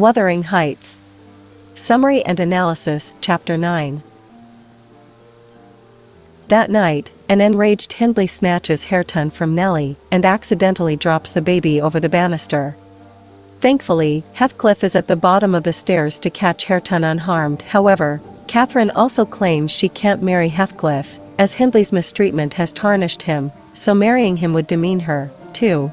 Wuthering Heights. Summary and Analysis, Chapter 9. That night, an enraged Hindley snatches Hareton from Nellie and accidentally drops the baby over the banister. Thankfully, Heathcliff is at the bottom of the stairs to catch Hareton unharmed. However, Catherine also claims she can't marry Heathcliff, as Hindley's mistreatment has tarnished him, so marrying him would demean her, too.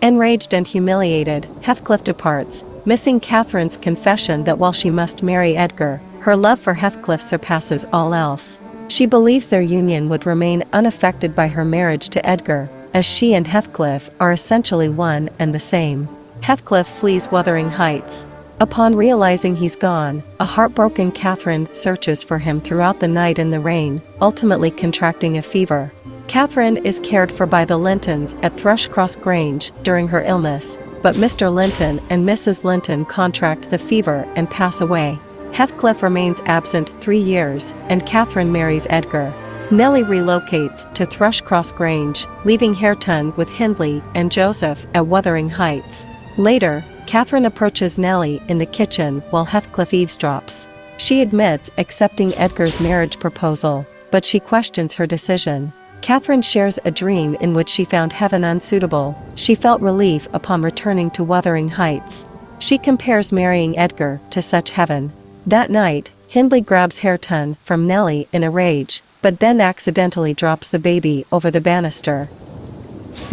Enraged and humiliated, Heathcliff departs, missing Catherine's confession that while she must marry Edgar, her love for Heathcliff surpasses all else. She believes their union would remain unaffected by her marriage to Edgar, as she and Heathcliff are essentially one and the same. Heathcliff flees Wuthering Heights. Upon realizing he's gone, a heartbroken Catherine searches for him throughout the night in the rain, ultimately contracting a fever. Catherine is cared for by the Lintons at Thrushcross Grange during her illness, but Mr. Linton and Mrs. Linton contract the fever and pass away. Heathcliff remains absent 3 years, and Catherine marries Edgar. Nellie relocates to Thrushcross Grange, leaving Hareton with Hindley and Joseph at Wuthering Heights. Later, Catherine approaches Nellie in the kitchen while Heathcliff eavesdrops. She admits accepting Edgar's marriage proposal, but she questions her decision. Catherine shares a dream in which she found heaven unsuitable. She felt relief upon returning to Wuthering Heights. She compares marrying Edgar to such heaven. That night, Hindley grabs Hareton from Nellie in a rage, but then accidentally drops the baby over the banister.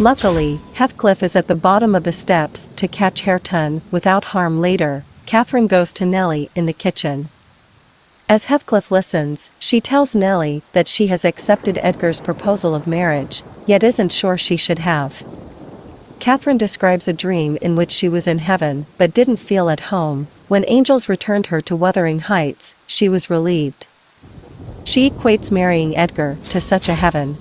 Luckily, Heathcliff is at the bottom of the steps to catch Hareton without harm. Later, Catherine goes to Nellie in the kitchen. As Heathcliff listens, she tells Nellie that she has accepted Edgar's proposal of marriage, yet isn't sure she should have. Catherine describes a dream in which she was in heaven but didn't feel at home. When angels returned her to Wuthering Heights, she was relieved. She equates marrying Edgar to such a heaven.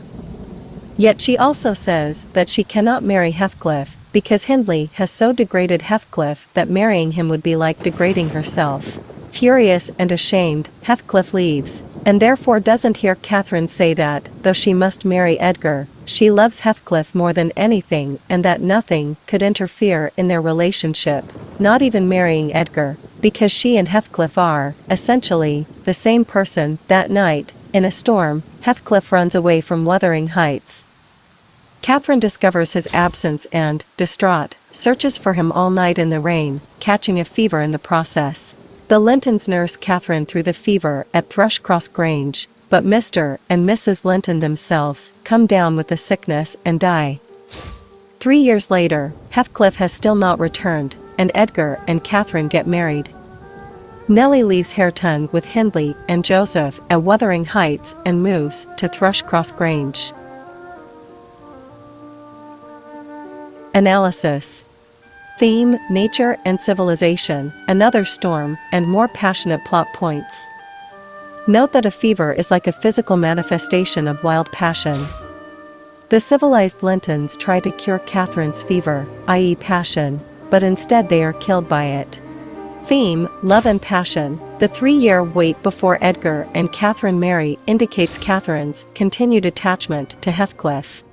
Yet she also says that she cannot marry Heathcliff because Hindley has so degraded Heathcliff that marrying him would be like degrading herself. Furious and ashamed, Heathcliff leaves, and therefore doesn't hear Catherine say that, though she must marry Edgar, she loves Heathcliff more than anything and that nothing could interfere in their relationship, not even marrying Edgar, because she and Heathcliff are, essentially, the same person. That night, in a storm, Heathcliff runs away from Wuthering Heights. Catherine discovers his absence and, distraught, searches for him all night in the rain, catching a fever in the process. The Lintons nurse Catherine through the fever at Thrushcross Grange, but Mr. and Mrs. Linton themselves come down with the sickness and die. 3 years later, Heathcliff has still not returned, and Edgar and Catherine get married. Nellie leaves Hareton with Hindley and Joseph at Wuthering Heights and moves to Thrushcross Grange. Analysis. Theme, nature and civilization, another storm, and more passionate plot points. Note that a fever is like a physical manifestation of wild passion. The civilized Lintons try to cure Catherine's fever, i.e. passion, but instead they are killed by it. Theme, love and passion. The 3-year wait before Edgar and Catherine marry indicates Catherine's continued attachment to Heathcliff.